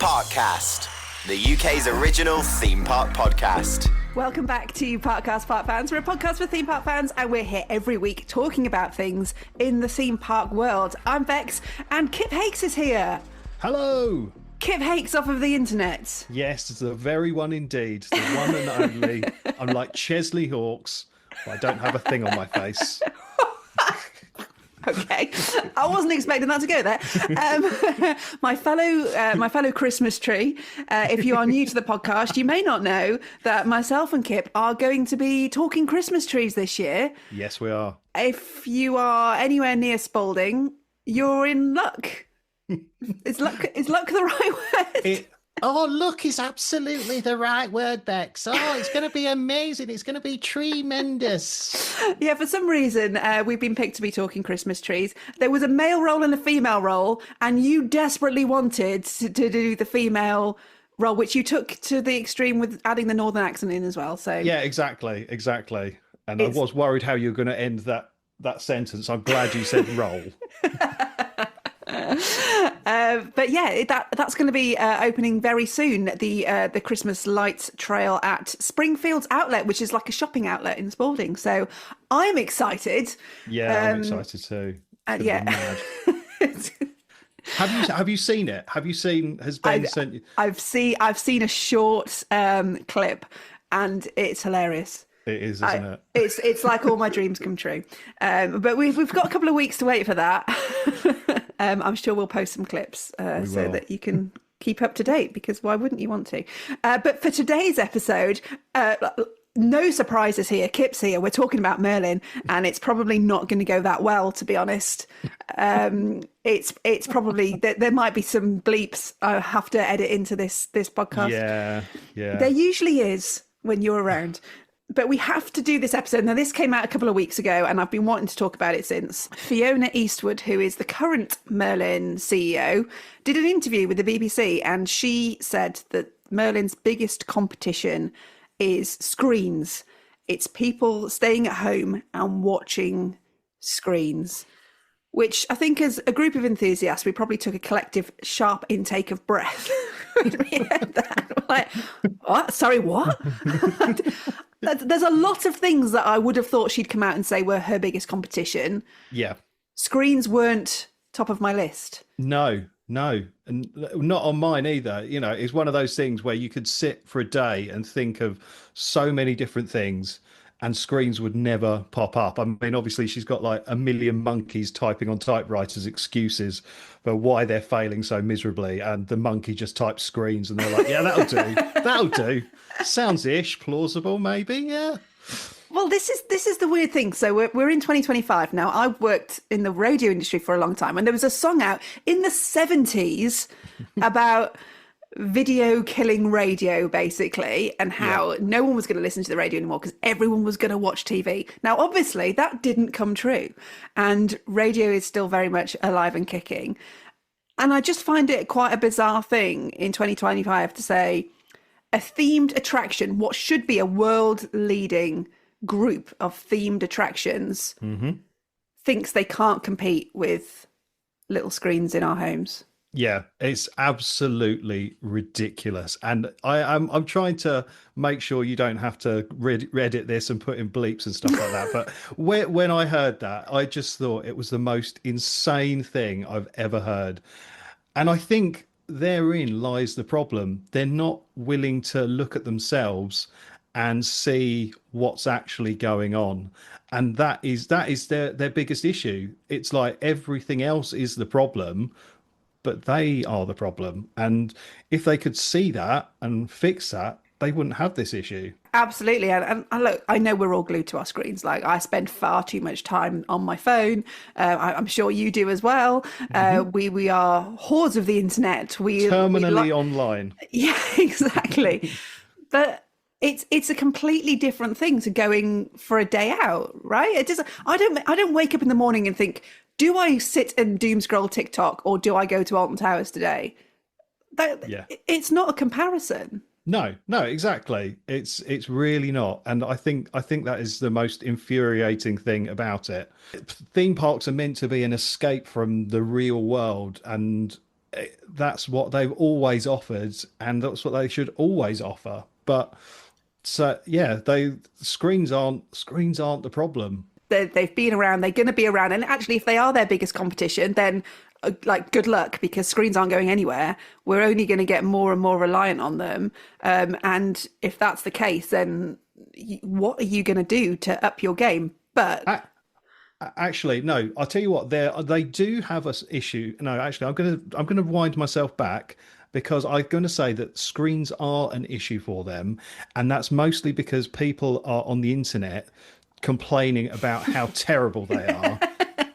Parkcast, the UK's original theme park podcast. Welcome back to Parkcast Park Fans. We're a podcast for theme park fans, and we're here every week talking about things in the theme park world. I'm Bex, and Kip Hakes is here. Hello. Kip Hakes off of the internet. Yes, it's the very one indeed, the one and only. I'm like Chesley Hawkes, but I don't have a thing on my face. Okay, I wasn't expecting that to go there. My fellow Christmas tree. If you are new to the podcast, you may not know that myself and Kip are going to be talking Christmas trees this year. Yes, we are. If you are anywhere near Spalding, you're in luck. Is luck the right word? Luck is absolutely the right word, Bex. Oh, it's going to be amazing. It's going to be tremendous. Yeah, for some reason, we've been picked to be talking Christmas trees. There was a male role and a female role, and you desperately wanted to do the female role, which you took to the extreme with adding the northern accent in as well. So yeah, exactly. And I was worried how you were going to end that sentence. I'm glad you said role. But yeah, that's going to be opening very soon. The Christmas lights trail at Springfield's Outlet, which is like a shopping outlet in Spalding. So I'm excited. Yeah, I'm excited too. Yeah. Have you seen it? Has Ben sent you? I've seen a short clip, and it's hilarious. It is, isn't it? It's like all my dreams come true. But we've got a couple of weeks to wait for that. I'm sure we'll post some clips so that you can keep up to date, because why wouldn't you want to? But for today's episode, no surprises here. Kip's here. We're talking about Merlin, and it's probably not going to go that well, to be honest. It's probably there might be some bleeps I have to edit into this podcast. Yeah. There usually is when you're around. But we have to do this episode. Now, this came out a couple of weeks ago, and I've been wanting to talk about it since. Fiona Eastwood, who is the current Merlin CEO, did an interview with the BBC, and she said that Merlin's biggest competition is screens. It's people staying at home and watching screens, which I think as a group of enthusiasts, we probably took a collective sharp intake of breath when we heard that. We're like, what? Sorry, what? There's a lot of things that I would have thought she'd come out and say were her biggest competition. Yeah. Screens weren't top of my list. No, and not on mine either. You know, it's one of those things where you could sit for a day and think of so many different things, and screens would never pop up. I mean, obviously, she's got like a million monkeys typing on typewriters excuses for why they're failing so miserably, and the monkey just types screens, and they're like, yeah, that'll do. That'll do. Sounds-ish, plausible, maybe, yeah. Well, this is the weird thing. So we're in 2025 now. I've worked in the radio industry for a long time, and there was a song out in the 70s about video killing radio, basically, and how no one was going to listen to the radio anymore because everyone was going to watch TV. Now, obviously, that didn't come true, and radio is still very much alive and kicking. And I just find it quite a bizarre thing in 2025 to say a themed attraction, what should be a world-leading group of themed attractions, thinks they can't compete with little screens in our homes. Yeah, it's absolutely ridiculous. And I'm trying to make sure you don't have to edit this and put in bleeps and stuff like that. But when I heard that, I just thought it was the most insane thing I've ever heard. And I think therein lies the problem. They're not willing to look at themselves and see what's actually going on. And that is their biggest issue. It's like everything else is the problem, but they are the problem. And if they could see that and fix that, they wouldn't have this issue. Absolutely. And look, I know we're all glued to our screens. Like, I spend far too much time on my phone. I'm sure you do as well. We are whores of the internet. Terminally online. Yeah, exactly. But it's a completely different thing to going for a day out, right? I don't wake up in the morning and think, do I sit and doom scroll TikTok or do I go to Alton Towers today? It's not a comparison. No, exactly. It's really not. And I think that is the most infuriating thing about it. Theme parks are meant to be an escape from the real world, and that's what they've always offered, and that's what they should always offer. But so yeah, they screens aren't the problem. They've been around, they're going to be around. And actually, if they are their biggest competition, then like good luck, because screens aren't going anywhere. We're only going to get more and more reliant on them. And if that's the case, then what are you going to do to up your game? But Actually, no. I'll tell you what. They do have a issue. No, actually, I'm gonna wind myself back because I'm going to say that screens are an issue for them, and that's mostly because people are on the internet complaining about how terrible they are.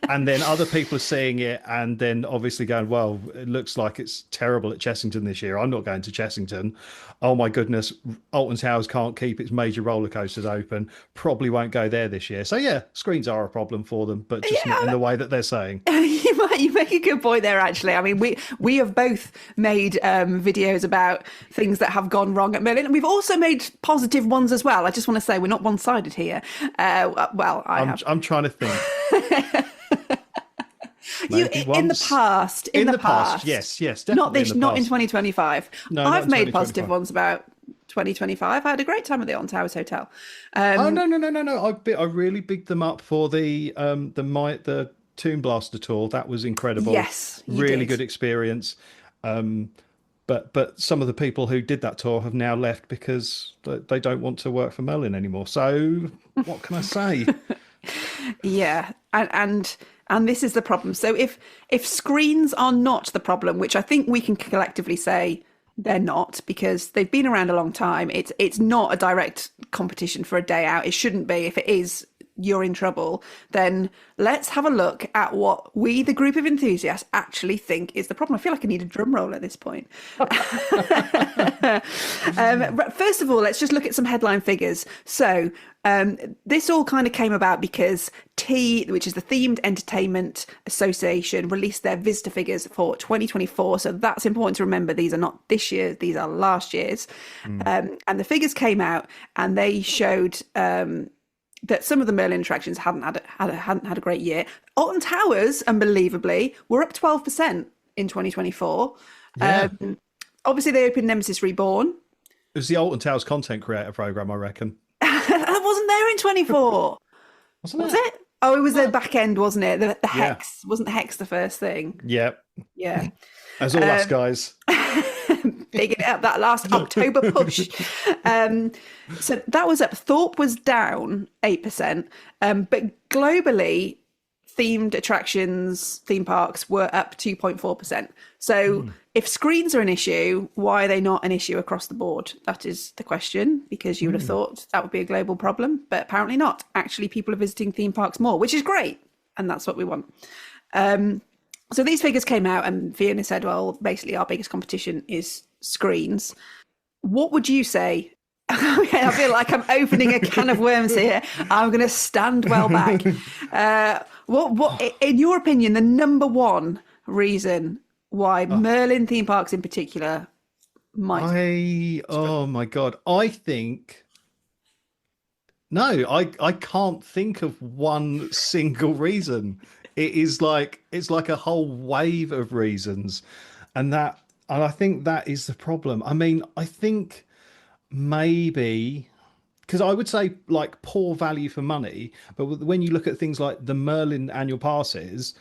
And then other people are seeing it and then obviously going, well, it looks like it's terrible at Chessington this year. I'm not going to Chessington. Oh, my goodness. Alton Towers can't keep its major roller coasters open. Probably won't go there this year. So, yeah, screens are a problem for them, but just not in the way that they're saying. You make a good point there, actually. I mean, we have both made videos about things that have gone wrong at Merlin. And we've also made positive ones as well. I just want to say we're not one-sided here. I'm trying to think. In the past, yes, definitely. Not in 2025. No, I've made positive ones about 2025. I had a great time at the Alton Towers Hotel. Oh no! I really bigged them up for the Tomb Blaster tour. That was incredible. Yes, really good experience. But some of the people who did that tour have now left because they don't want to work for Merlin anymore. So what can I say? Yeah, and this is the problem. So if screens are not the problem, which I think we can collectively say they're not, because they've been around a long time, it's not a direct competition for a day out. It shouldn't be. If it is, you're in trouble. Then let's have a look at what we, the group of enthusiasts, actually think is the problem. I feel like I need a drum roll at this point. First of all, let's just look at some headline figures. So this all kind of came about because which is the Themed Entertainment Association, released their visitor figures for 2024. So that's important to remember. These are not this year, these are last year's. And the figures came out and they showed that some of the Merlin attractions hadn't had a great year. Alton Towers, unbelievably, were up 12% in 2024. Yeah. Obviously, they opened Nemesis Reborn. It was the Alton Towers content creator program, I reckon. That wasn't there in 24. Was it? Oh, it was the back end, wasn't it? The Hex. Wasn't the Hex the first thing? Yep. Yeah. As all us guys. Bigging it up, that last October push. So that was up. Thorpe was down 8%. But globally, themed attractions, theme parks were up 2.4%. So if screens are an issue, why are they not an issue across the board? That is the question, because you would have thought that would be a global problem, but apparently not. Actually, people are visiting theme parks more, which is great. And that's what we want. So these figures came out and Fiona said, well, basically our biggest competition is screens. What would you say? I feel like I'm opening a can of worms here. I'm going to stand well back. What, in your opinion, the number one reason why Merlin theme parks in particular might... Oh my God. I think... No, I can't think of one single reason. It's like a whole wave of reasons. And I think that is the problem. I mean, I think maybe... Because I would say like poor value for money, but when you look at things like the Merlin annual passes,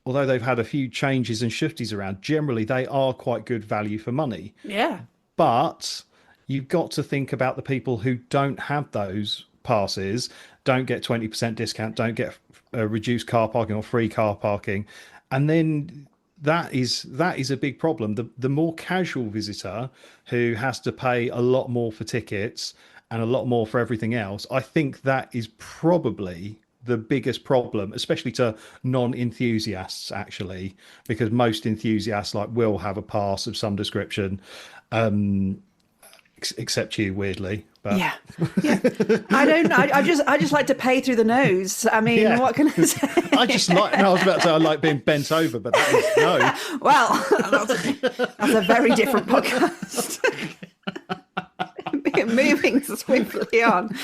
although they've had a few changes and shifties around, generally they are quite good value for money. Yeah. But you've got to think about the people who don't have those passes, don't get 20% discount, don't get reduced car parking or free car parking. And then that is a big problem. The more casual visitor who has to pay a lot more for tickets and a lot more for everything else, I think that is probably the biggest problem, especially to non-enthusiasts, actually, because most enthusiasts will have a pass of some description, except you, weirdly. But... Yeah. I don't know. I just like to pay through the nose. I mean, what can I say? I was about to say I like being bent over, but that is no. Well, that's a very different podcast. Moving swiftly on.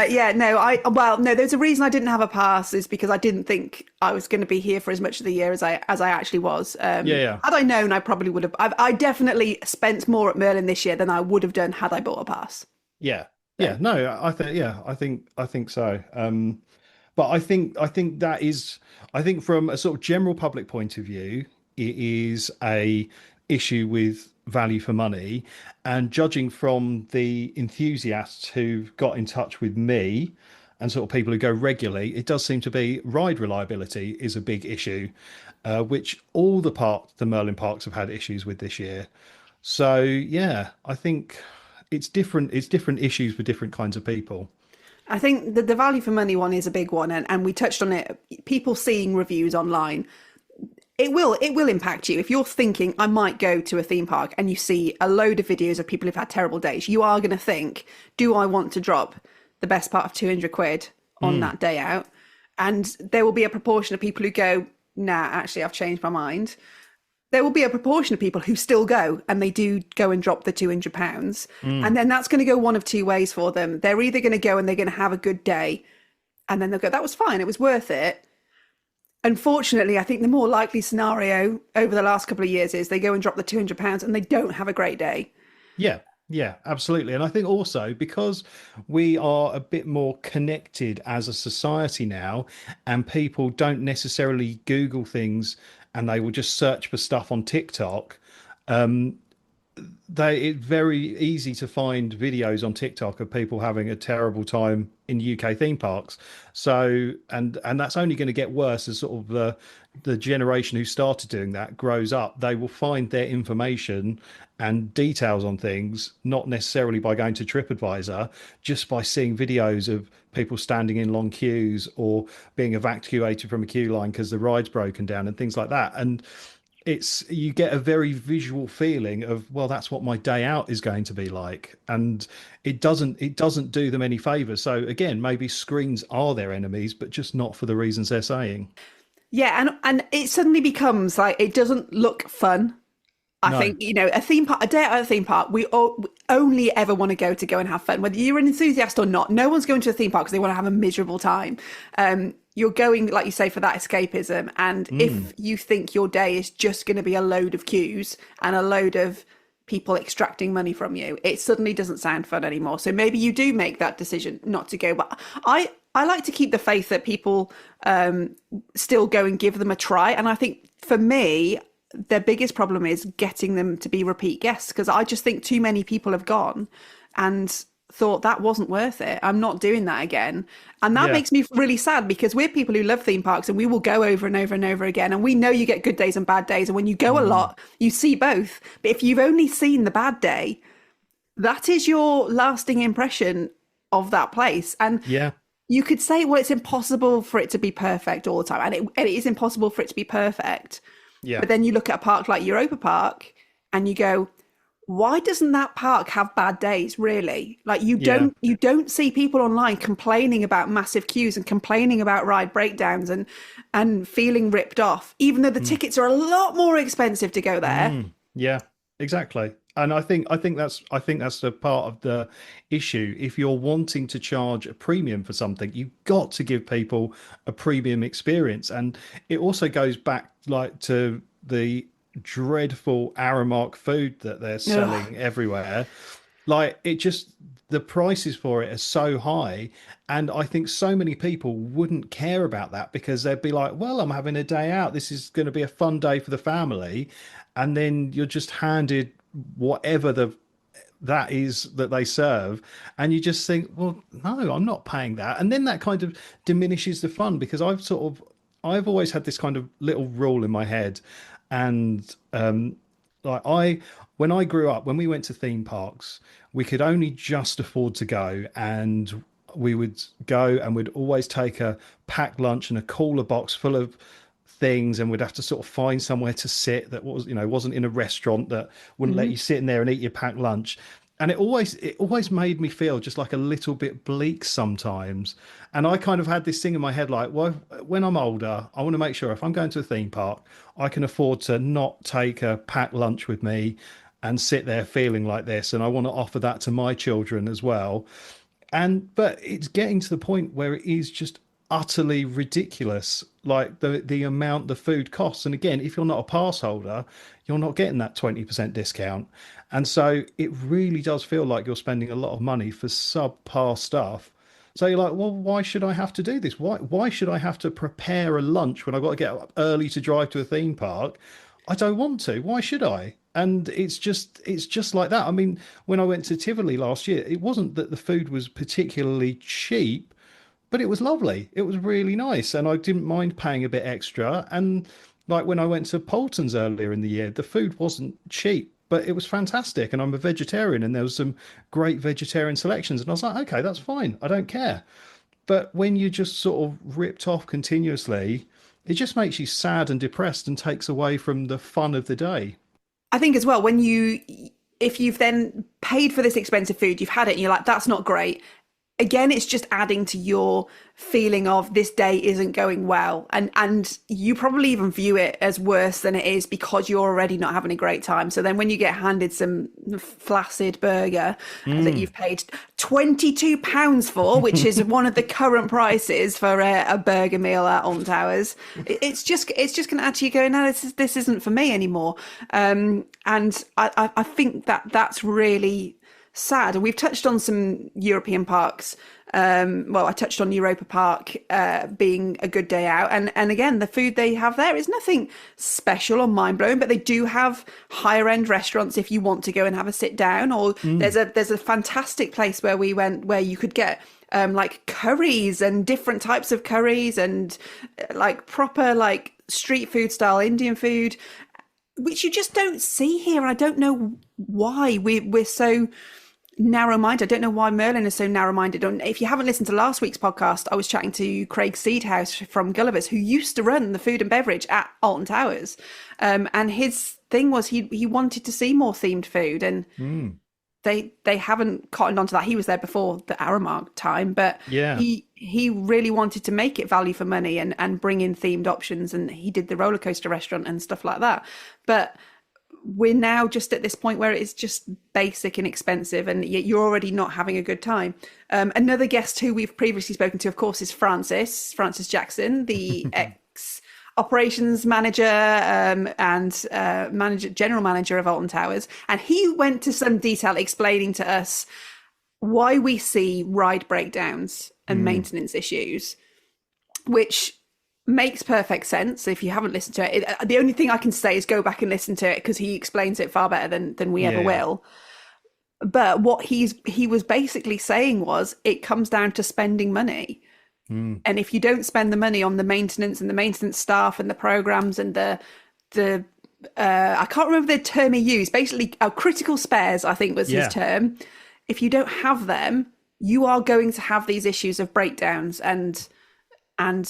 Yeah, no, no, there's a reason I didn't have a pass is because I didn't think I was going to be here for as much of the year as I actually was. Yeah, yeah, Had I known, I probably would have. I definitely spent more at Merlin this year than I would have done had I bought a pass. yeah, So yeah. No, I think yeah, I think so. But I think that is I think from a sort of general public point of view, it is a issue with value for money. And judging from the enthusiasts who got in touch with me and sort of people who go regularly, it does seem to be ride reliability is a big issue, which all the Merlin parks have had issues with this year. So yeah, I think it's different. It's different issues for different kinds of people. I think the value for money one is a big one, and we touched on it. People seeing reviews online, it will impact you if you're thinking I might go to a theme park and you see a load of videos of people who've had terrible days. You are going to think, do I want to drop the best part of 200 quid on that day out? And there will be a proportion of people who go, nah, actually I've changed my mind. There will be a proportion of people who still go and they do go and drop the £200. And then that's going to go one of two ways for them. They're either going to go and they're going to have a good day and then they'll go, that was fine, it was worth it. Unfortunately, I think the more likely scenario over the last couple of years is they go and drop the £200 and they don't have a great day. Yeah, yeah, absolutely. And I think also because we are a bit more connected as a society now, and people don't necessarily Google things and they will just search for stuff on TikTok. It's very easy to find videos on TikTok of people having a terrible time in UK theme parks. So and that's only going to get worse as sort of the generation who started doing that grows up. They will find their information and details on things not necessarily by going to TripAdvisor, just by seeing videos of people standing in long queues or being evacuated from a queue line because the ride's broken down and things like that. And it's you get a very visual feeling of, well, that's what my day out is going to be like, and it doesn't do them any favors. So again, maybe screens are their enemies, but just not for the reasons they're saying. Yeah, and it suddenly becomes like it doesn't look fun. I No. think, a theme park, a day at a theme park, we only ever want to go and have fun. Whether you're an enthusiast or not, no one's going to a theme park because they want to have a miserable time. You're going, like you say, for that escapism. And if you think your day is just going to be a load of queues and a load of people extracting money from you, it suddenly doesn't sound fun anymore. So maybe you do make that decision not to go. But I like to keep the faith that people still go and give them a try. And I think for me, their biggest problem is getting them to be repeat guests, because I just think too many people have gone and thought that wasn't worth it. I'm not doing that again. And that Yeah. makes me really sad, because we're people who love theme parks and we will go over and over and over again. And we know you get good days and bad days. And when you go a lot, you see both. But if you've only seen the bad day, that is your lasting impression of that place. And Yeah. you could say, well, it's impossible for it to be perfect all the time. And it is impossible for it to be perfect. Yeah. But then you look at a park like Europa Park and you go, why doesn't that park have bad days, really? Like Yeah. you don't see people online complaining about massive queues and complaining about ride breakdowns and feeling ripped off, even though the tickets are a lot more expensive to go there. Yeah, exactly. And I think that's the part of the issue. If you're wanting to charge a premium for something, you've got to give people a premium experience. And it also goes back like to the dreadful Aramark food that they're selling everywhere. Like it just the prices for it are so high, and I think so many people wouldn't care about that because they'd be like, well, I'm having a day out, this is going to be a fun day for the family. And then you're just handed whatever that is that they serve, and you just think, well, no, I'm not paying that. And then that kind of diminishes the fun, because I've always had this kind of little rule in my head. And like when I grew up, when we went to theme parks, we could only just afford to go, and we would go and we'd always take a packed lunch and a cooler box full of things, and we'd have to sort of find somewhere to sit that wasn't in a restaurant that wouldn't let you sit in there and eat your packed lunch. And it always made me feel just like a little bit bleak sometimes. And I kind of had this thing in my head like, well, when I'm older, I want to make sure if I'm going to a theme park, I can afford to not take a packed lunch with me and sit there feeling like this. And I want to offer that to my children as well. But it's getting to the point where it is just utterly ridiculous, like the amount the food costs. And again, if you're not a pass holder, you're not getting that 20% discount. And so it really does feel like you're spending a lot of money for subpar stuff. So you're like, well, why should I have to do this? Why should I have to prepare a lunch when I've got to get up early to drive to a theme park? I don't want to. Why should I? And it's just like that. I mean, when I went to Tivoli last year, it wasn't that the food was particularly cheap, but it was lovely. It was really nice, and I didn't mind paying a bit extra. And like when I went to Polton's earlier in the year, the food wasn't cheap, but it was fantastic. And I'm a vegetarian, and there was some great vegetarian selections. And I was like, okay, that's fine. I don't care. But when you're just sort of ripped off continuously, it just makes you sad and depressed and takes away from the fun of the day. I think as well, if you've then paid for this expensive food, you've had it and you're like, that's not great. Again, it's just adding to your feeling of this day isn't going well. And you probably even view it as worse than it is because you're already not having a great time. So then when you get handed some flaccid burger that you've paid £22 for, which is one of the current prices for a burger meal at Alton Towers, it's just going to add to you going, no, this isn't for me anymore. And I think that's really sad. And we've touched on some European parks. I touched on Europa Park being a good day out. And again, the food they have there is nothing special or mind-blowing, but they do have higher end restaurants if you want to go and have a sit down. Or there's a fantastic place where we went where you could get like curries and different types of curries and like proper like street food style Indian food, which you just don't see here. And I don't know why we're so narrow-minded. I don't know why Merlin is so narrow-minded. And if you haven't listened to last week's podcast, I was chatting to Craig Seedhouse from Gulliver's, who used to run the food and beverage at Alton Towers. And his thing was he wanted to see more themed food, and they haven't cottoned onto that. He was there before the Aramark time, but Yeah. he really wanted to make it value for money and bring in themed options, and he did the roller coaster restaurant and stuff like that. But we're now just at this point where it's just basic and expensive, and you're already not having a good time. Another guest who we've previously spoken to, of course, is Francis Jackson, the ex operations manager and general manager of Alton Towers. And he went to some detail explaining to us why we see ride breakdowns and maintenance issues, which makes perfect sense. If you haven't listened to it, the only thing I can say is go back and listen to it, because he explains it far better than we ever will. But what he was basically saying was it comes down to spending money. And if you don't spend the money on the maintenance and the maintenance staff and the programs and the I can't remember the term he used, basically critical spares, I think was his term. If you don't have them, you are going to have these issues of breakdowns and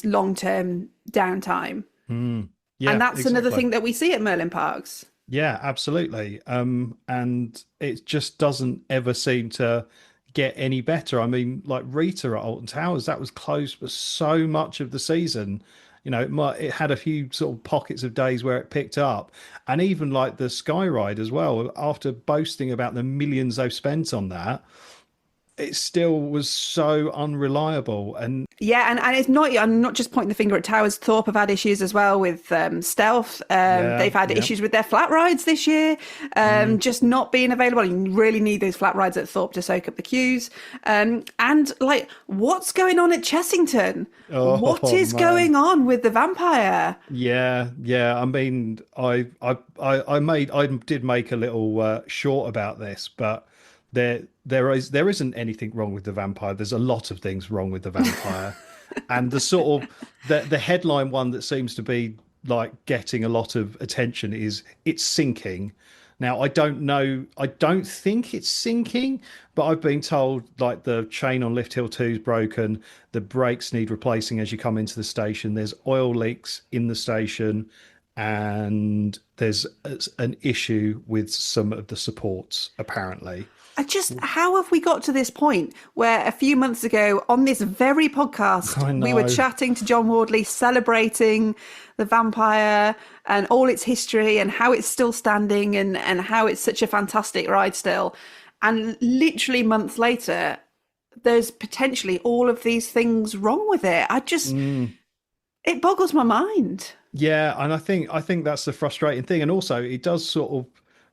long-term downtime. And that's another thing that we see at Merlin Parks. Yeah, absolutely. And it just doesn't ever seem to get any better. I mean, like Rita at Alton Towers, that was closed for so much of the season. You know, it had a few sort of pockets of days where it picked up. And even like the Sky Ride as well, after boasting about the millions they've spent on that, it still was so unreliable. And and it's not, I'm not just pointing the finger at Towers. Thorpe have had issues as well with Stealth. They've had issues with their flat rides this year, just not being available. You really need those flat rides at Thorpe to soak up the queues. And like, what's going on at Chessington? What is going on with the Vampire? Yeah. I mean, I did make a little short about this, but there isn't anything wrong with the Vampire. There's a lot of things wrong with the Vampire. And the sort of the headline one that seems to be like getting a lot of attention is it's sinking. Now, I don't think it's sinking, but I've been told like the chain on Lift Hill 2 is broken, the brakes need replacing as you come into the station, there's oil leaks in the station, and there's an issue with some of the supports apparently. How have we got to this point where a few months ago on this very podcast, we were chatting to John Wardley, celebrating the Vampire and all its history and how it's still standing and how it's such a fantastic ride still. And literally months later, there's potentially all of these things wrong with it. It boggles my mind. Yeah, and I think that's the frustrating thing, and also it does sort of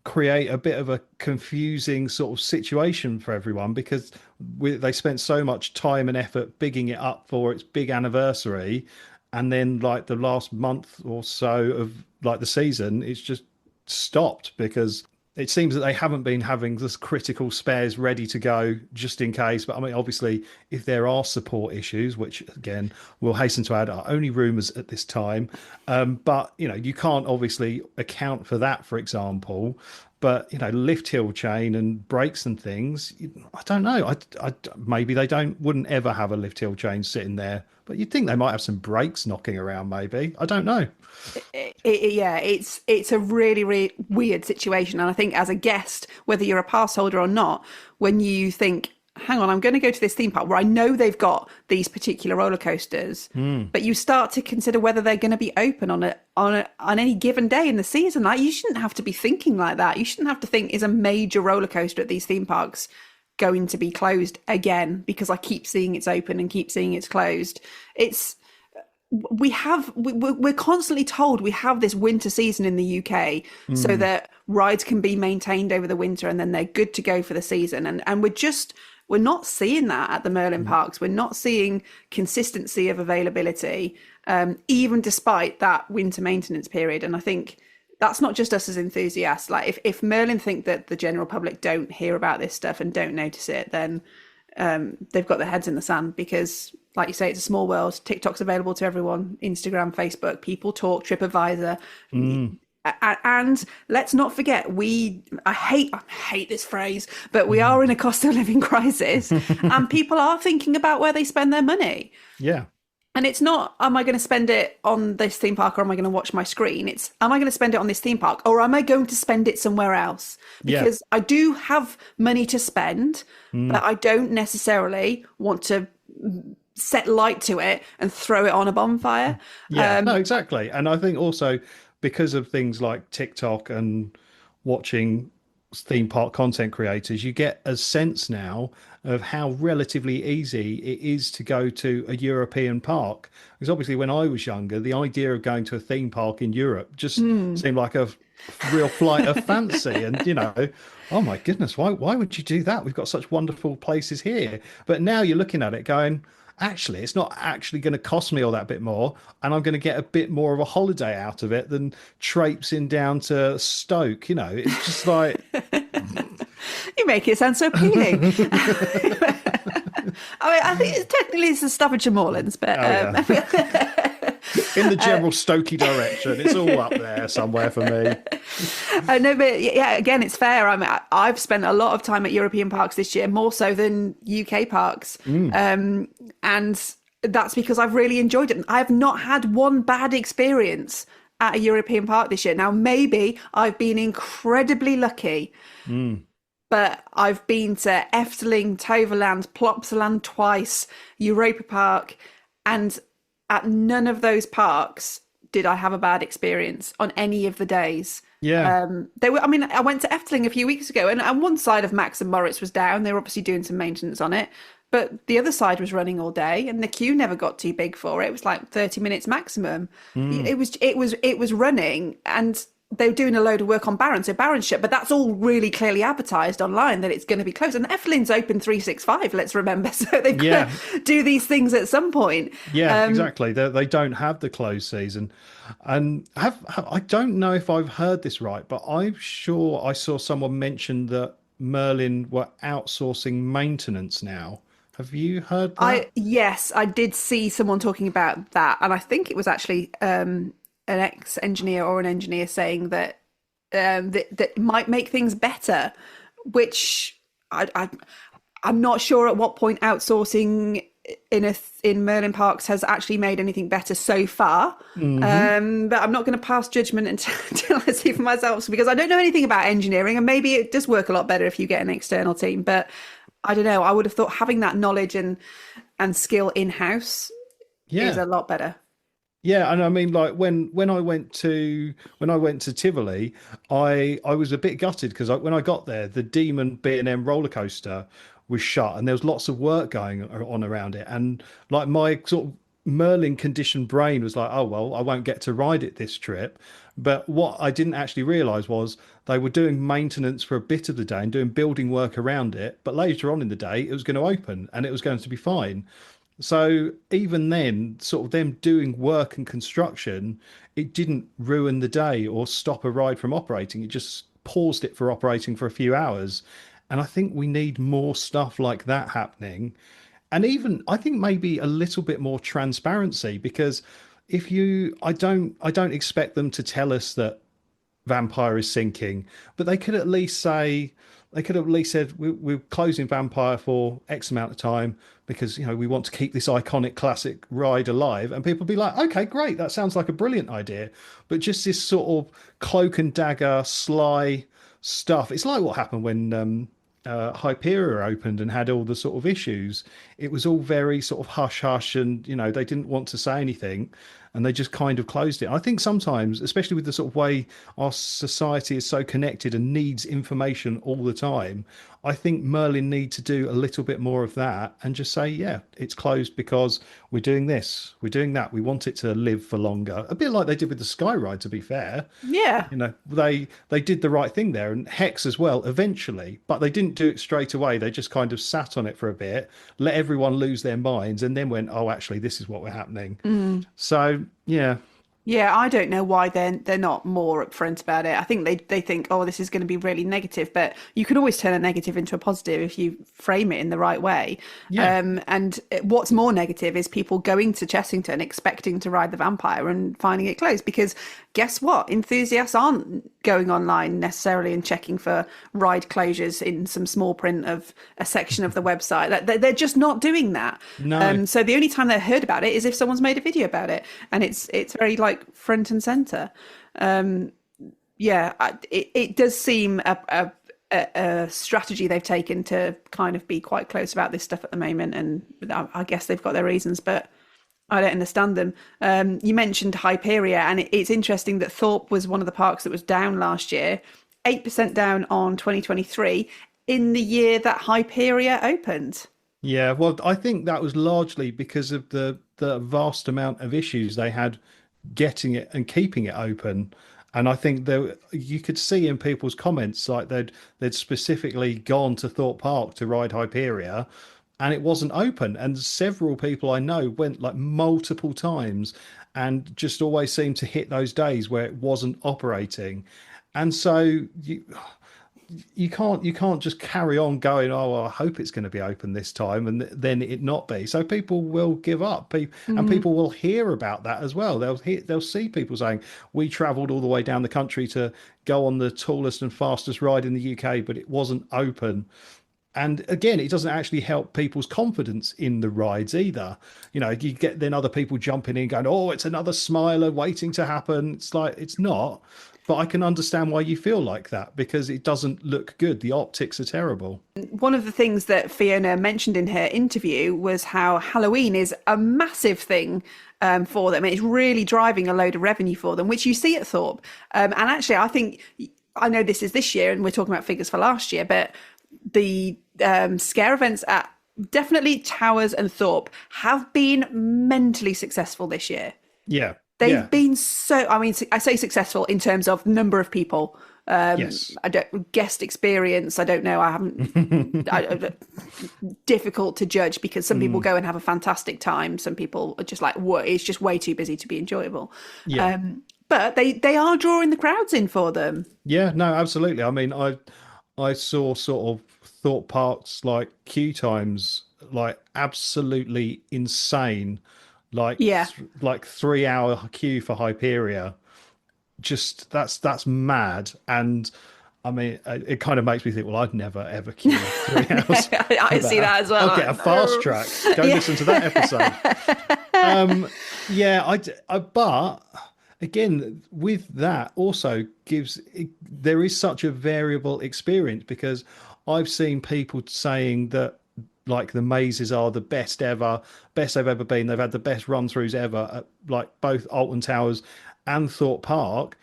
create a bit of a confusing sort of situation for everyone because they spent so much time and effort bigging it up for its big anniversary, and then like the last month or so of like the season, it's just stopped because it seems that they haven't been having this critical spares ready to go just in case. But I mean, obviously, if there are support issues, which again, we'll hasten to add, are only rumours at this time. But you know, you can't obviously account for that, for example. But you know, lift hill chain and brakes and things, I don't know. Maybe they wouldn't ever have a lift hill chain sitting there. But you'd think they might have some brakes knocking around, maybe. I don't know. Yeah, it's a really, really weird situation. And I think as a guest, whether you're a pass holder or not, when you think, hang on, I'm going to go to this theme park where I know they've got these particular roller coasters, but you start to consider whether they're going to be open on any given day in the season. Like, you shouldn't have to be thinking like that. You shouldn't have to think, is a major roller coaster at these theme parks going to be closed again because I keep seeing it's open and keep seeing it's closed. We're constantly told we have this winter season in the UK so that rides can be maintained over the winter and then they're good to go for the season. And we're not seeing that at the Merlin parks. We're not seeing consistency of availability, even despite that winter maintenance period. And I think that's not just us as enthusiasts. Like if Merlin think that the general public don't hear about this stuff and don't notice it, then they've got their heads in the sand because, like you say, it's a small world. TikTok's available to everyone. Instagram, Facebook, people talk, TripAdvisor. And let's not forget, I hate this phrase, but we are in a cost of living crisis and people are thinking about where they spend their money. Yeah. And it's not, am I going to spend it on this theme park or am I going to watch my screen? It's, am I going to spend it on this theme park or am I going to spend it somewhere else? Because I do have money to spend, but I don't necessarily want to set light to it and throw it on a bonfire. Yeah, no, exactly. And I think also because of things like TikTok and watching theme park content creators, you get a sense now of how relatively easy it is to go to a European park. Because obviously when I was younger, the idea of going to a theme park in Europe just seemed like a real flight of fancy. And, you know, oh my goodness, why would you do that? We've got such wonderful places here. But now you're looking at it going, actually, it's not actually going to cost me all that bit more, and I'm going to get a bit more of a holiday out of it than traipsing down to Stoke. You know, it's just like you make it sound so appealing. I mean, I think technically it's the Staffordshire Moorlands, but in the general Stokey direction, it's all up there somewhere for me. No, but yeah, again, it's fair. I mean, I've spent a lot of time at European parks this year, more so than UK parks, and that's because I've really enjoyed it. I have not had one bad experience at a European park this year. Now, maybe I've been incredibly lucky. But I've been to Efteling, Toverland, Plopsaland twice, Europa Park, and at none of those parks did I have a bad experience on any of the days. Yeah. They were. I mean, I went to Efteling a few weeks ago, and one side of Max and Moritz was down. They were obviously doing some maintenance on it, but the other side was running all day, and the queue never got too big for it. It was like 30 minutes maximum. It was running, and they were doing a load of work on Baron, so Baron's shut, but that's all really clearly advertised online that it's going to be closed. And Efteling's open 365, let's remember, so they've got to do these things at some point. Yeah, exactly. They don't have the closed season. And I don't know if I've heard this right, but I'm sure I saw someone mention that Merlin were outsourcing maintenance now. Have you heard that? Yes, I did see someone talking about that, and I think it was actually an ex-engineer or an engineer saying that that might make things better, which I'm not sure at what point outsourcing in Merlin parks has actually made anything better so far. But I'm not going to pass judgment until I see for myself, because I don't know anything about engineering, and maybe it does work a lot better if you get an external team. But I don't know. I would have thought having that knowledge and skill in-house is a lot better. Yeah, and I mean, like when I went to Tivoli, I was a bit gutted because when I got there, the Demon B&M roller coaster was shut, and there was lots of work going on around it. And like my sort of Merlin conditioned brain was like, oh well, I won't get to ride it this trip. But what I didn't actually realize was they were doing maintenance for a bit of the day and doing building work around it. But later on in the day, it was going to open and it was going to be fine. So even then, sort of them doing work and construction, it didn't ruin the day or stop a ride from operating. It just paused it for operating for a few hours. And I think we need more stuff like that happening. And even I think maybe a little bit more transparency, because if you I don't expect them to tell us that Vampire is sinking, but they could at least say they could have at least said we're closing Vampire for X amount of time because we want to keep this iconic classic ride alive, and people be like, okay, great, that sounds like a brilliant idea. But just this sort of cloak and dagger, sly stuff. It's like what happened when Hyperia opened and had all the sort of issues. It was all very sort of hush hush, and they didn't want to say anything, and they just kind of closed it. I think sometimes, especially with the sort of way our society is so connected and needs information all the time, I think Merlin need to do a little bit more of that and just say, yeah, it's closed because we're doing this, we're doing that. We want it to live for longer. A bit like they did with the Sky Ride, to be fair. Yeah. They did the right thing there, and Hex as well eventually, but they didn't do it straight away. They just kind of sat on it for a bit, let everyone lose their minds, and then went, oh, actually, this is what we're happening. So yeah. Yeah, I don't know why they're not more upfront about it. I think they think, oh, this is going to be really negative, but you can always turn a negative into a positive if you frame it in the right way. Yeah. And what's more negative is people going to Chessington expecting to ride the Vampire and finding it closed, because guess what? Enthusiasts aren't going online necessarily and checking for ride closures in some small print of a section of the website. They're just not doing that. No. So the only time they heard about it is if someone's made a video about it, and it's very like front and center. It does seem a strategy they've taken to kind of be quite close about this stuff at the moment, and I guess they've got their reasons, but I don't understand them. You mentioned Hyperia, and it's interesting that Thorpe was one of the parks that was down last year, 8% down on 2023 in the year that Hyperia opened. Yeah, well, I think that was largely because of the vast amount of issues they had getting it and keeping it open. And I think you could see in people's comments like they'd specifically gone to Thorpe Park to ride Hyperia, and it wasn't open. And several people I know went like multiple times and just always seemed to hit those days where it wasn't operating. And so you can't just carry on going, oh well, I hope it's going to be open this time and then it not be. So people will give up, and people will hear about that as well. They'll see people saying, we traveled all the way down the country to go on the tallest and fastest ride in the UK, but it wasn't open. And again, it doesn't actually help people's confidence in the rides either. You get then other people jumping in going, oh, it's another Smiler waiting to happen. It's like, it's not. But I can understand why you feel like that, because it doesn't look good. The optics are terrible. One of the things that Fiona mentioned in her interview was how Halloween is a massive thing for them. It's really driving a load of revenue for them, which you see at Thorpe. And actually, I know this is this year and we're talking about figures for last year, but the scare events at definitely Towers and Thorpe have been mentally successful this year. Yeah. They've been so, I mean, I say successful in terms of number of people. Yes. I don't guest experience. I don't know. I haven't. Difficult to judge, because some people go and have a fantastic time. Some people are just like, what? It's just way too busy to be enjoyable. Yeah. But they are drawing the crowds in for them. Yeah. No, absolutely. I mean, I saw sort of Thorpe Park's like queue times like absolutely insane. Like 3 hour queue for Hyperia. Just that's mad. And I mean, it kind of makes me think, well, I'd never ever queue 3 hours. I see that as well. I'll get a fast track. Go listen to that episode. But again, with that also there is such a variable experience, because I've seen people saying that like the mazes are the best they've ever been. They've had the best run-throughs ever at like both Alton Towers and Thorpe Park.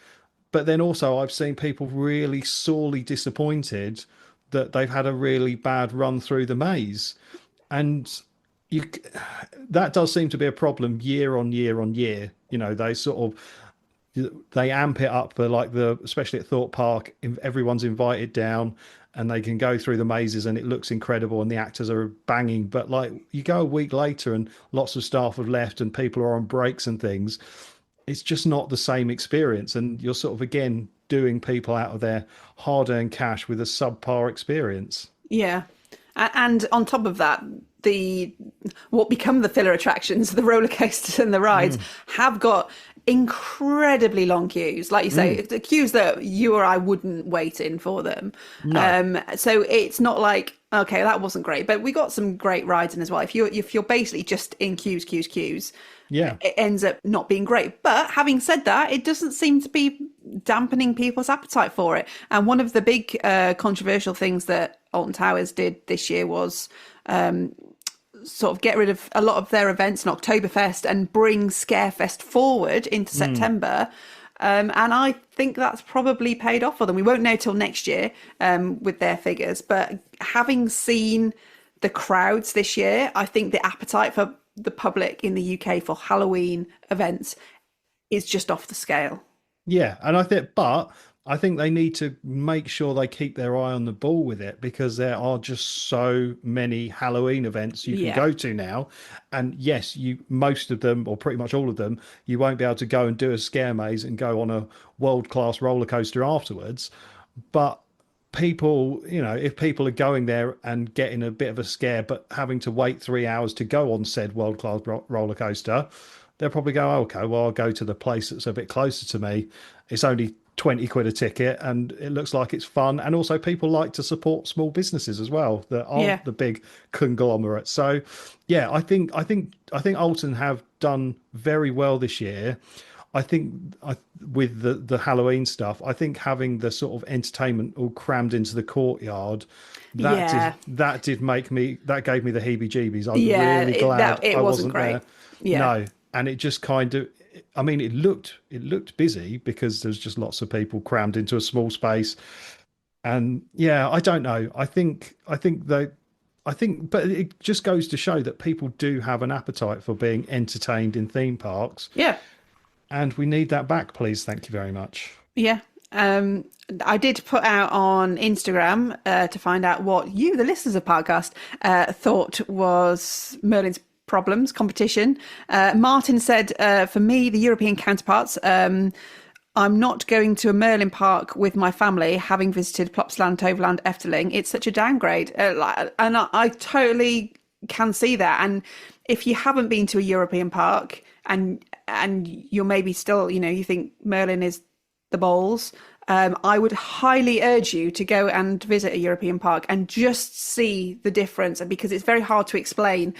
But then also I've seen people really sorely disappointed that they've had a really bad run through the maze, and you that does seem to be a problem year on year on year. You know, they amp it up for like especially at Thorpe Park, everyone's invited down and they can go through the mazes and it looks incredible and the actors are banging. But like you go a week later and lots of staff have left and people are on breaks and things, it's just not the same experience. And you're sort of again doing people out of their hard-earned cash with a subpar experience. Yeah. And on top of that, the what become the filler attractions, the roller coasters and the rides, have got incredibly long queues. Like you say, the queues that you or I wouldn't wait in for them. No. So it's not like, okay, that wasn't great, but we got some great rides in as well. If you're basically just in queues, Yeah. it ends up not being great. But having said that, it doesn't seem to be dampening people's appetite for it. And one of the big controversial things that Alton Towers did this year was sort of get rid of a lot of their events in Oktoberfest and bring Scarefest forward into September. And I think that's probably paid off for them. We won't know till next year with their figures. But having seen the crowds this year, I think the appetite for the public in the UK for Halloween events is just off the scale. Yeah, and I think they need to make sure they keep their eye on the ball with it, because there are just so many Halloween events you can go to now. And yes, most of them, or pretty much all of them, you won't be able to go and do a scare maze and go on a world-class roller coaster afterwards. But people, if people are going there and getting a bit of a scare, but having to wait 3 hours to go on said world-class roller coaster, they'll probably go, okay, well, I'll go to the place that's a bit closer to me. It's only 20 quid a ticket and it looks like it's fun. And also people like to support small businesses as well that aren't the big conglomerate. So yeah, I think Alton have done very well this year. I think with the Halloween stuff, I think having the sort of entertainment all crammed into the courtyard, that gave me the heebie-jeebies. I'm really glad it I wasn't great. there. Yeah. No, and it just kind of, I mean, it looked busy because there's just lots of people crammed into a small space. And yeah, I don't know. But it just goes to show that people do have an appetite for being entertained in theme parks. Yeah. And we need that back, please. Thank you very much. Yeah. I did put out on Instagram to find out what you, the listeners of podcast, thought was Merlin's problems, competition. Martin said, for me, the European counterparts, I'm not going to a Merlin park with my family, having visited Plopsaland, Toverland, Efteling. It's such a downgrade. And I totally can see that. And if you haven't been to a European park and you're maybe still, you think Merlin is the balls, I would highly urge you to go and visit a European park and just see the difference, because it's very hard to explain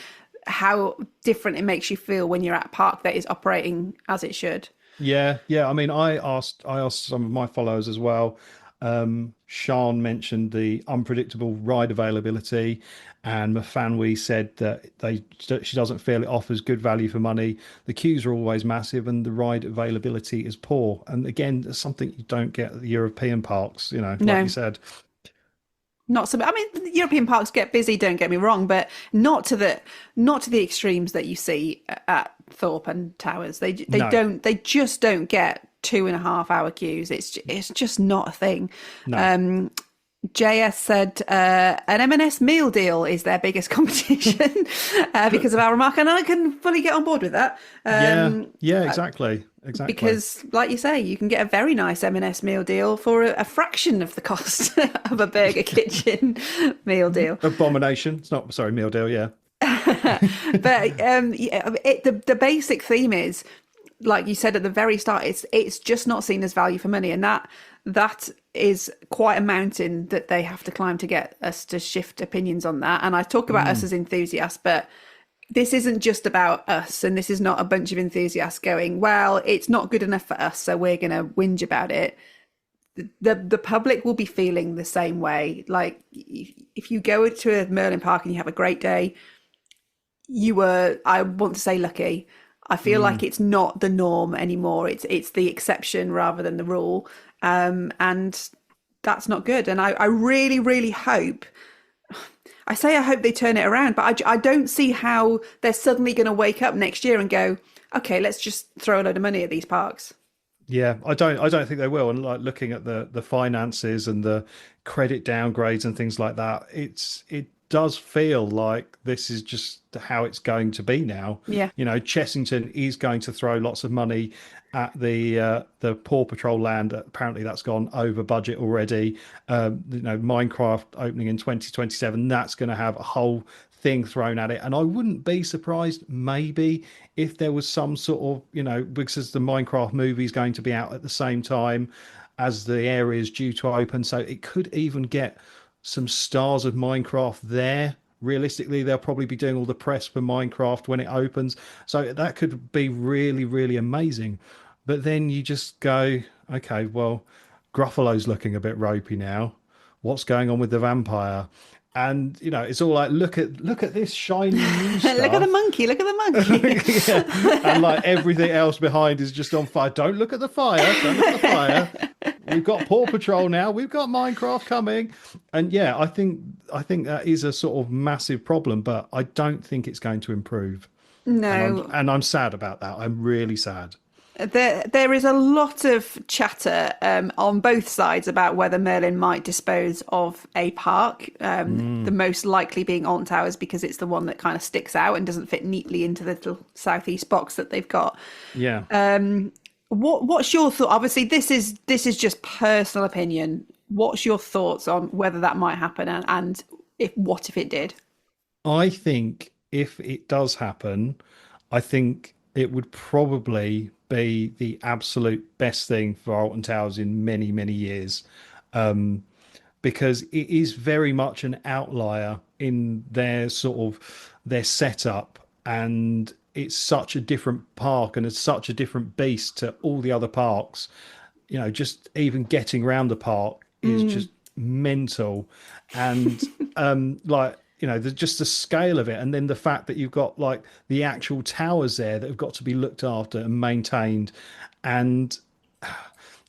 how different it makes you feel when you're at a park that is operating as it should. Yeah. I mean, I asked some of my followers as well. Sean mentioned the unpredictable ride availability, and Mafanwi said that she doesn't feel it offers good value for money. The queues are always massive and the ride availability is poor. And again, there's something you don't get at the European parks, like you said. Not so. I mean, European parks get busy. Don't get me wrong, but not to the extremes that you see at Thorpe and Towers. They just don't get 2.5 hour queues. It's just not a thing. No. JS said an M&S meal deal is their biggest competition because of our remark, and I can fully get on board with that. Exactly. Because, like you say, you can get a very nice M&S meal deal for a fraction of the cost of a Burger Kitchen meal deal. Abomination. It's not, sorry, meal deal, yeah. But the basic theme is, like you said at the very start, it's just not seen as value for money, and that is quite a mountain that they have to climb to get us to shift opinions on that. And I talk about us as enthusiasts, but this isn't just about us, and this is not a bunch of enthusiasts going, well, it's not good enough for us, so we're going to whinge about it. The public will be feeling the same way. Like, if you go to a Merlin park and you have a great day, I want to say, lucky. I feel like it's not the norm anymore. It's the exception rather than the rule. And that's not good. And I really, really hope. I say I hope they turn it around, but I don't see how they're suddenly going to wake up next year and go, okay, let's just throw a load of money at these parks. Yeah, I don't think they will. And like looking at the finances and the credit downgrades and things like that, it does feel like this is just how it's going to be now. Yeah. You know, Chessington is going to throw lots of money at the Paw Patrol land. Apparently, that's gone over budget already. You know, Minecraft opening in 2027, that's going to have a whole thing thrown at it. And I wouldn't be surprised maybe if there was some sort of, you know, because the Minecraft movie is going to be out at the same time as the area is due to open. So it could even get some stars of Minecraft there. Realistically, they'll probably be doing all the press for Minecraft when it opens. So that could be really, really amazing. But then you just go, okay, well, Gruffalo's looking a bit ropey now. What's going on with the vampire? And you know, it's all like, look at this shiny new stuff. Look at the monkey. Look at the monkey. Yeah. And like everything else behind is just on fire. Don't look at the fire. Don't look at the fire. We've got Paw Patrol now. We've got Minecraft coming. And yeah, I think that is a sort of massive problem, but I don't think it's going to improve. No. And I'm sad about that. I'm really sad. There is a lot of chatter on both sides about whether Merlin might dispose of a park. The most likely being Alton Towers because it's the one that kind of sticks out and doesn't fit neatly into the little southeast box that they've got. Yeah. What's your thought? Obviously, this is just personal opinion. What's your thoughts on whether that might happen and if it did? I think if it does happen, I think it would probably be the absolute best thing for Alton Towers in many, many years. Because it is very much an outlier in their sort of their setup, and it's such a different park and it's such a different beast to all the other parks. You know, just even getting around the park is just mental. And like, you know, just the scale of it, and then the fact that you've got like the actual towers there that have got to be looked after and maintained. And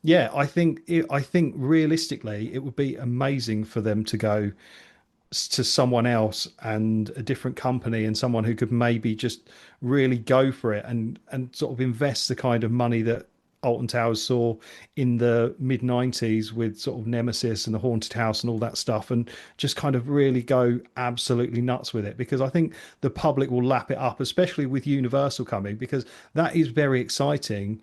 yeah, I think realistically it would be amazing for them to go to someone else and a different company and someone who could maybe just really go for it and sort of invest the kind of money that Alton Towers saw in the mid 90s with sort of Nemesis and the Haunted House and all that stuff, and just kind of really go absolutely nuts with it, because I think the public will lap it up, especially with Universal coming, because that is very exciting.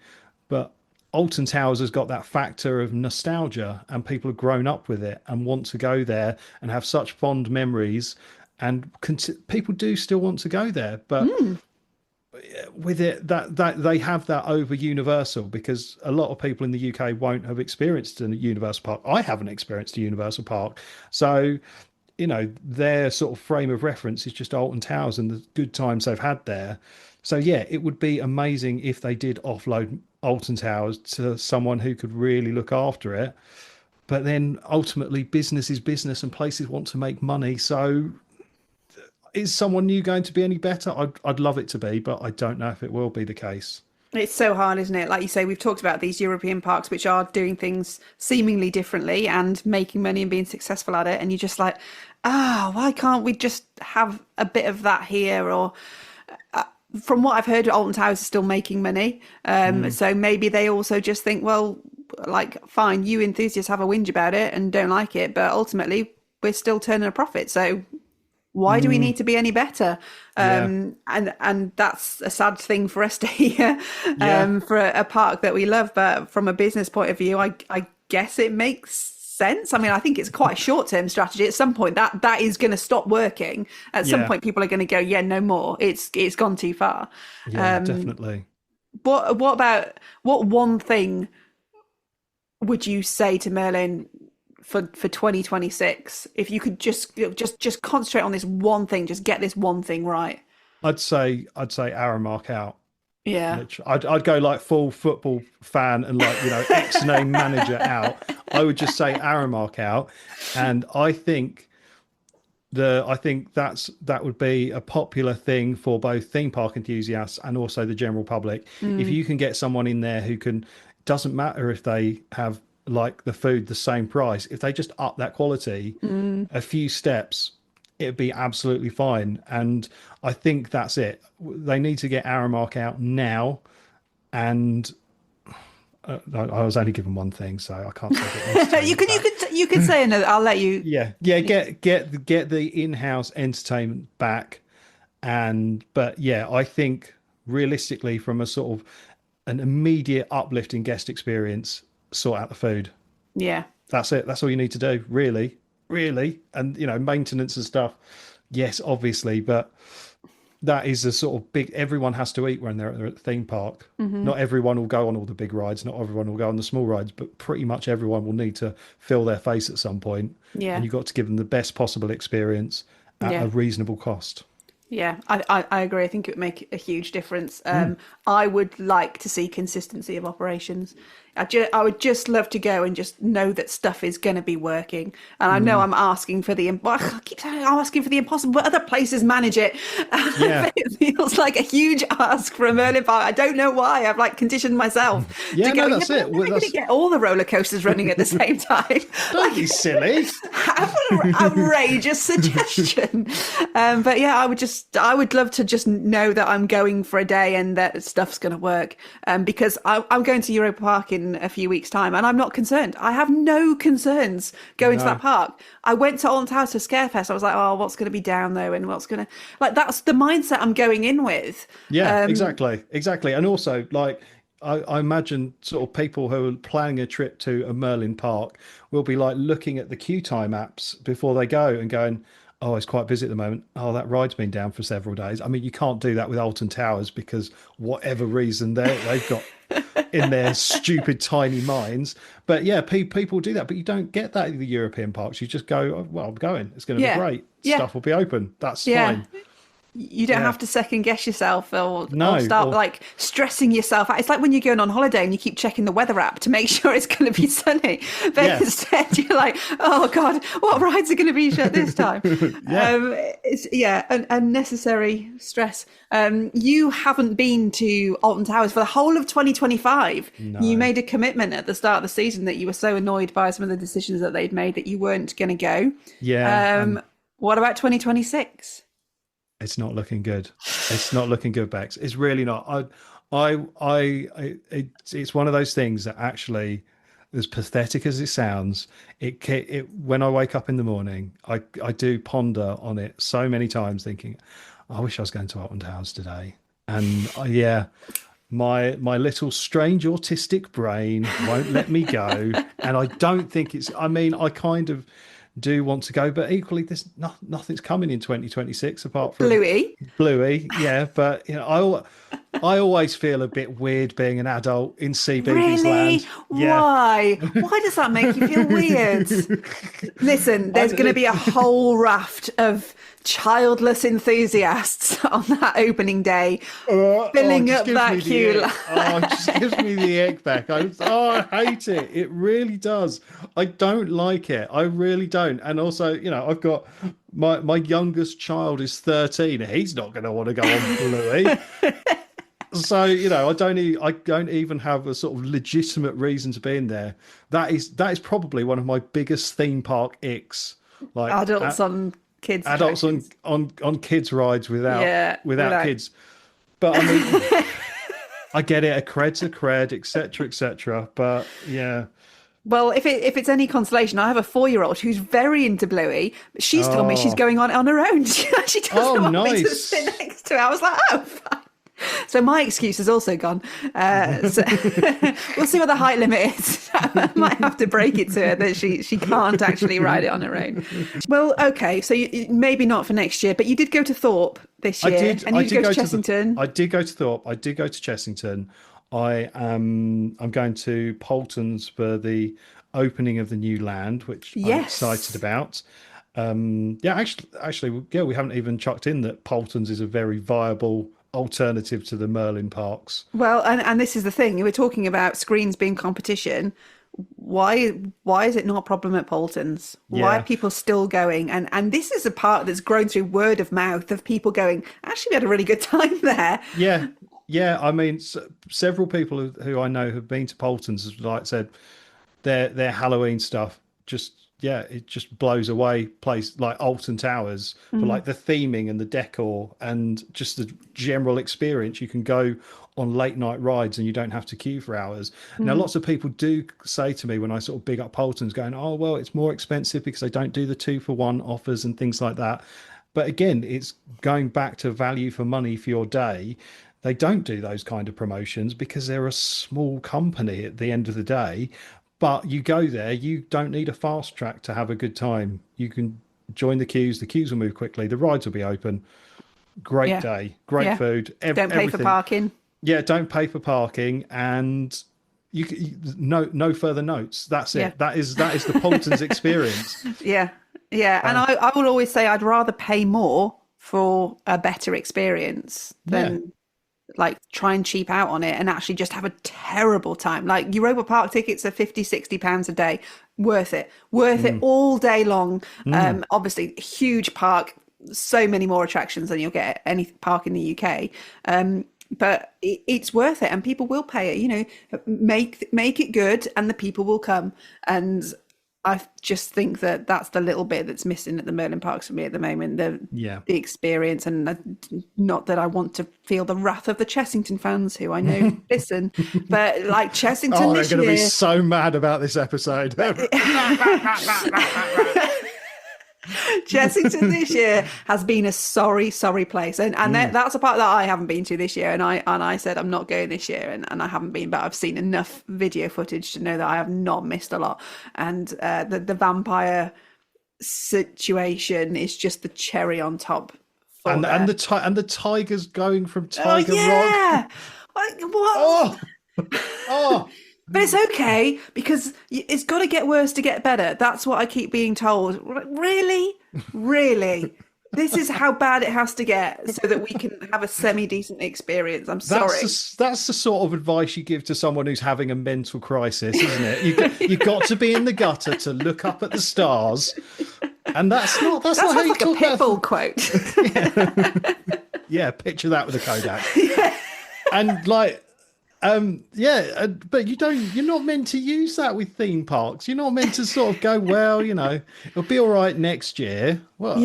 But Alton Towers has got that factor of nostalgia, and people have grown up with it and want to go there and have such fond memories, and people do still want to go there. But with it, that they have that over Universal, because a lot of people in the UK won't have experienced a Universal Park. I haven't experienced a Universal Park, so you know their sort of frame of reference is just Alton Towers and the good times they've had there. So yeah, it would be amazing if they did offload Alton Towers to someone who could really look after it. But then ultimately, business is business, and places want to make money. So is someone new going to be any better? I'd love it to be, but I don't know if it will be the case. It's so hard, isn't it? Like you say, we've talked about these European parks which are doing things seemingly differently and making money and being successful at it. And you're just like, why can't we just have a bit of that here? Or from what I've heard, Alton Towers is still making money. So maybe they also just think, well, like, fine, you enthusiasts have a whinge about it and don't like it, but ultimately we're still turning a profit. So why do we need to be any better? And that's a sad thing for us to hear for a park that we love. But from a business point of view, I guess it makes sense. I mean, I think it's quite a short-term strategy. At some point, that is going to stop working. At some point, people are going to go, yeah, no more. It's gone too far. Yeah, definitely. What one thing would you say to Merlin for 2026, if you could just concentrate on this one thing, just get this one thing right? I'd say Aramark out. Yeah, I'd go like full football fan and like, you know, ex-name manager out. I would just say Aramark out, and I think that would be a popular thing for both theme park enthusiasts and also the general public. If you can get someone in there who can, doesn't matter if they have like the food the same price. If they just up that quality a few steps, it'd be absolutely fine. And I think that's it. They need to get Aramark out now. And I was only given one thing, so I can't say get you entertainment can back. you can say another. I'll let you. Yeah. Get the in-house entertainment back. And but yeah, I think realistically, from a sort of an immediate uplift in guest experience, sort out the food. Yeah. That's it. That's all you need to do, really, really. And maintenance and stuff. Yes, obviously, but that is a sort of big. Everyone has to eat when they're at the theme park. Not everyone will go on all the big rides. Not everyone will go on the small rides, but pretty much everyone will need to fill their face at some point. Yeah. And you've got to give them the best possible experience at Yeah. a reasonable cost. Yeah, I agree. I think it would make a huge difference. I would like to see consistency of operations. I would just love to go and just know that stuff is going to be working. And I know I'm asking for I keep saying I'm asking for the impossible, but other places manage it. Yeah. It feels like a huge ask for a Merlin park. I don't know why. I've conditioned myself Yeah, to go. no, that's it. We're going to get all the roller coasters running at the same time. Don't be silly. Have an outrageous suggestion. But yeah, I would love to just know that I'm going for a day and that stuff's going to work. Because I'm going to Europa Park in a few weeks' time, and I'm not concerned. I have no concerns going to that park. I went to Alton Towers for Scarefest. I was like, oh, what's going to be down though, and what's going to that's the mindset I'm going in with. Yeah, exactly. And also, I imagine sort of people who are planning a trip to a Merlin park will be looking at the queue time apps before they go and going, oh, it's quite busy at the moment. Oh, that ride's been down for several days. I mean, you can't do that with Alton Towers because whatever reason they've got in their stupid tiny minds. But yeah, people do that. But you don't get that in the European parks. You just go, oh, well, I'm going. It's going to be great. Stuff will be open. That's fine. You don't have to second guess yourself or start stressing yourself out. It's like when you're going on holiday and you keep checking the weather app to make sure it's going to be sunny. But instead you're like, oh God, what rides are going to be shut this time? It's unnecessary stress. You haven't been to Alton Towers for the whole of 2025. No. You made a commitment at the start of the season that you were so annoyed by some of the decisions that they'd made that you weren't going to go. Yeah. What about 2026? It's not looking good. It's not looking good, Bex. It's really not. It's one of those things that actually, as pathetic as it sounds, it when I wake up in the morning, I do ponder on it so many times, thinking, I wish I was going to Alton Towers today. And my little strange autistic brain won't let me go. And I don't think it's. I mean, I kind of do want to go, but equally there's nothing's coming in 2026 apart from Bluey. Yeah, but I always feel a bit weird being an adult in CBeebies land. Why does that make you feel weird? Listen, there's going to be a whole raft of childless enthusiasts on that opening day, filling up that queue line. It just gives me the egg back. I hate it. It really does. I don't like it. I really don't. And also, I've got my youngest child is 13. He's not going to want to go on Bluey. So, I don't even have a sort of legitimate reason to be in there. That is probably one of my biggest theme park icks. Adults on kids on kids rides without kids. But I mean, I get it, a cred's a cred, etc. But yeah. Well, if it's any consolation, I have a 4-year-old who's very into Bluey. She's told me she's going on her own. She doesn't want me to sit next to her. I was like, oh, fine. So my excuse is also gone. So we'll see what the height limit is. I might have to break it to her that she can't actually ride it on her own. Well, okay, so maybe not for next year, but you did go to Thorpe this year. And you did go to Chessington. I did go to Thorpe. I did go to Chessington. I'm going to Polton's for the opening of the new land, which I'm excited about. Actually, we haven't even chucked in that Polton's is a very viable alternative to the Merlin parks. Well, and this is the thing, we're talking about screens being competition. Why is it not a problem at Polton's? Why are people still going? And this is a part that's grown through word of mouth of people going, actually we had a really good time there. Yeah. I mean, several people who I know have been to Polton's have said their Halloween stuff it just blows away. Place like Alton Towers for like the theming and the decor and just the general experience. You can go on late night rides and you don't have to queue for hours. Now, lots of people do say to me when I sort of big up Alton's, going, "Oh, well, it's more expensive because they don't do the 2-for-1 offers and things like that." But again, it's going back to value for money for your day. They don't do those kind of promotions because they're a small company at the end of the day. But you go there, you don't need a fast track to have a good time. You can join the queues will move quickly, the rides will be open. Great day, great food. Don't pay for parking. Yeah, don't pay for parking, and no further notes. That's it. That is the Poulton's experience. Yeah. And I will always say I'd rather pay more for a better experience than like try and cheap out on it and actually just have a terrible time. Like Europa Park tickets are £50-60 a day. Worth it all day long. Obviously huge park, so many more attractions than you'll get at any park in the UK. But it's worth it, and people will pay it. You know, make it good, and the people will come. And I just think that that's the little bit that's missing at the Merlin parks for me at the moment. The experience, and not that I want to feel the wrath of the Chessington fans who I know listen, but like Chessington this year, they're going to be so mad about this episode. Chessington this year has been a sorry place, and that's a part that I haven't been to this year, and I said I'm not going this year, and I haven't been, but I've seen enough video footage to know that I have not missed a lot. And the vampire situation is just the cherry on top. And the tigers going from Tiger Rock. Like, what? Oh. But it's okay, because it's got to get worse to get better. That's what I keep being told. Really? This is how bad it has to get so that we can have a semi-decent experience. I'm sorry. That's the sort of advice you give to someone who's having a mental crisis, isn't it? You've got to be in the gutter to look up at the stars. And that's not how you like talk a Pitbull quote. Yeah, picture that with a Kodak. And like... but you're not meant to use that with theme parks. You're not meant to sort of go, well, it'll be all right next year. Well,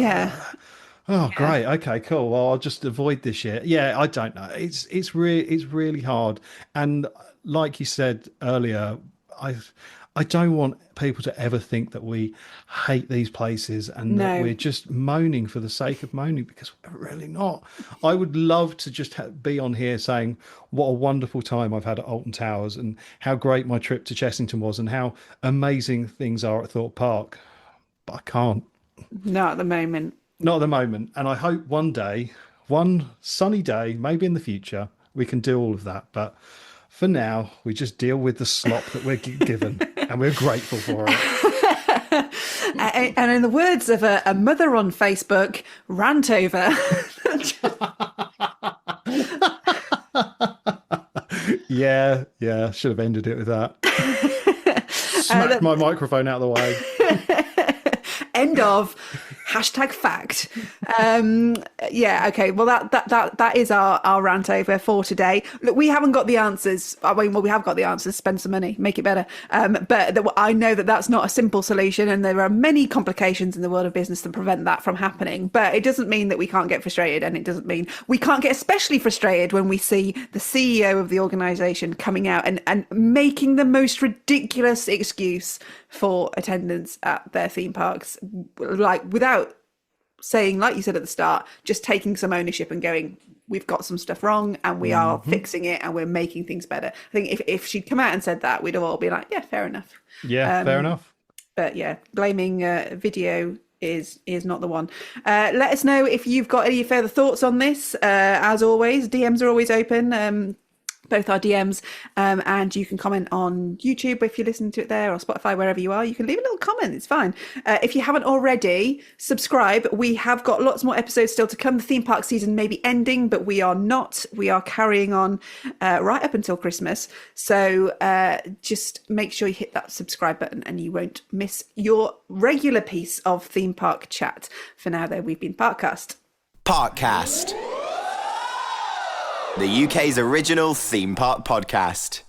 great. Okay, cool. Well, I'll just avoid this year. Yeah, I don't know. It's really hard. And like you said earlier, I don't want people to ever think that we hate these places and that we're just moaning for the sake of moaning, because we're really not. I would love to just be on here saying what a wonderful time I've had at Alton Towers and how great my trip to Chessington was and how amazing things are at Thorpe Park. But I can't. Not at the moment. Not at the moment. And I hope one day, one sunny day, maybe in the future, we can do all of that. But for now, we just deal with the slop that we're given, and we're grateful for it. And in the words of a mother on Facebook, rant over. Yeah, should have ended it with that. Smacked my microphone out of the way. End of. #fact. Okay. Well, that is our rant over for today. Look, we haven't got the answers. We have got the answers. Spend some money, make it better. But I know that that's not a simple solution, and there are many complications in the world of business that prevent that from happening. But it doesn't mean that we can't get frustrated, and it doesn't mean we can't get especially frustrated when we see the CEO of the organisation coming out and making the most ridiculous excuse for attendance at their theme parks, like without saying, like you said at the start, just taking some ownership and going, we've got some stuff wrong and we are fixing it and we're making things better. I think if she'd come out and said that, we'd have all been like, yeah, fair enough. Yeah, fair enough. But yeah, blaming video is not the one. Let us know if you've got any further thoughts on this. As always, DMs are always open. Both our DMs, and you can comment on YouTube if you're listening to it there, or Spotify, wherever you are. You can leave a little comment, it's fine. If you haven't already, subscribe. We have got lots more episodes still to come. The theme park season may be ending, but we are not. We are carrying on right up until Christmas. So just make sure you hit that subscribe button and you won't miss your regular piece of theme park chat. For now, though, we've been Parkcast. Parkcast, the UK's original theme park podcast.